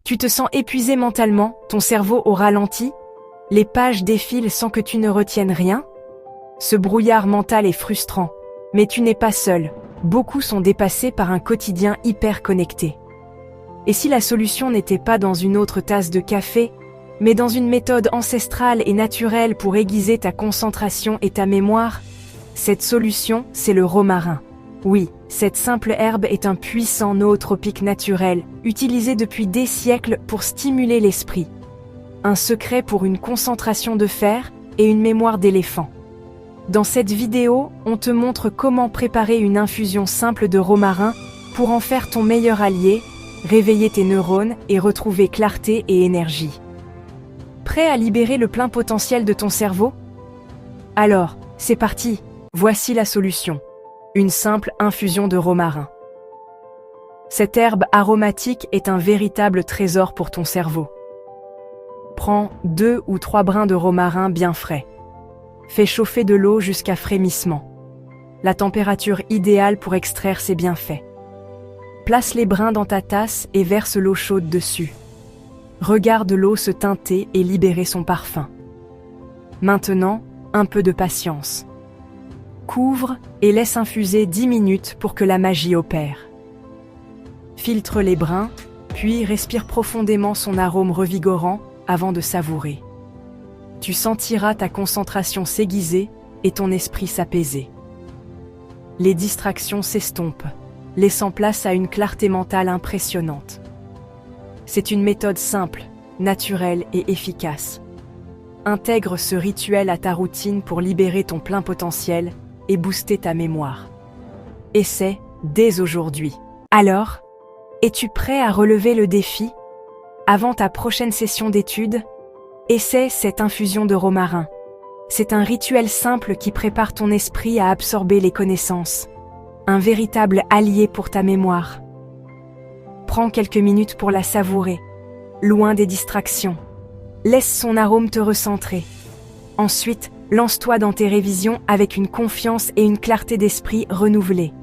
Tu te sens épuisé mentalement, ton cerveau au ralenti? Les pages défilent sans que tu ne retiennes rien? Ce brouillard mental est frustrant, mais tu n'es pas seul. Beaucoup sont dépassés par un quotidien hyper connecté. Et si la solution n'était pas dans une autre tasse de café, mais dans une méthode ancestrale et naturelle pour aiguiser ta concentration et ta mémoire? Cette solution, c'est le romarin. Oui, cette simple herbe est un puissant nootropique naturel, utilisé depuis des siècles pour stimuler l'esprit. Un secret pour une concentration de fer et une mémoire d'éléphant. Dans cette vidéo, on te montre comment préparer une infusion simple de romarin pour en faire ton meilleur allié, réveiller tes neurones et retrouver clarté et énergie. Prêt à libérer le plein potentiel de ton cerveau? Alors, c'est parti, voici la solution. Une simple infusion de romarin. Cette herbe aromatique est un véritable trésor pour ton cerveau. Prends 2 ou 3 brins de romarin bien frais. Fais chauffer de l'eau jusqu'à frémissement. La température idéale pour extraire ces bienfaits. Place les brins dans ta tasse et verse l'eau chaude dessus. Regarde l'eau se teinter et libérer son parfum. Maintenant, un peu de patience. Couvre et laisse infuser 10 minutes pour que la magie opère. Filtre les brins, puis respire profondément son arôme revigorant avant de savourer. Tu sentiras ta concentration s'aiguiser et ton esprit s'apaiser. Les distractions s'estompent, laissant place à une clarté mentale impressionnante. C'est une méthode simple, naturelle et efficace. Intègre ce rituel à ta routine pour libérer ton plein potentiel et booster ta mémoire. Essaie dès aujourd'hui. Alors, es-tu prêt à relever le défi? Avant ta prochaine session d'études, essaie cette infusion de romarin. C'est un rituel simple qui prépare ton esprit à absorber les connaissances. Un véritable allié pour ta mémoire. Prends quelques minutes pour la savourer, loin des distractions. Laisse son arôme te recentrer. Ensuite, lance-toi dans tes révisions avec une confiance et une clarté d'esprit renouvelée.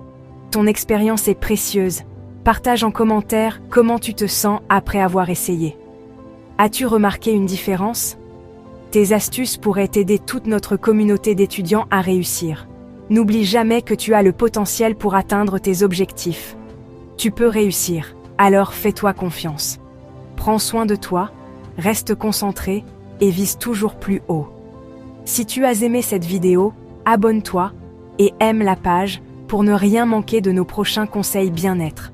Ton expérience est précieuse. Partage en commentaire comment tu te sens après avoir essayé. As-tu remarqué une différence? Tes astuces pourraient aider toute notre communauté d'étudiants à réussir. N'oublie jamais que tu as le potentiel pour atteindre tes objectifs. Tu peux réussir, alors fais-toi confiance. Prends soin de toi, reste concentré et vise toujours plus haut. Si tu as aimé cette vidéo, abonne-toi et aime la page pour ne rien manquer de nos prochains conseils bien-être.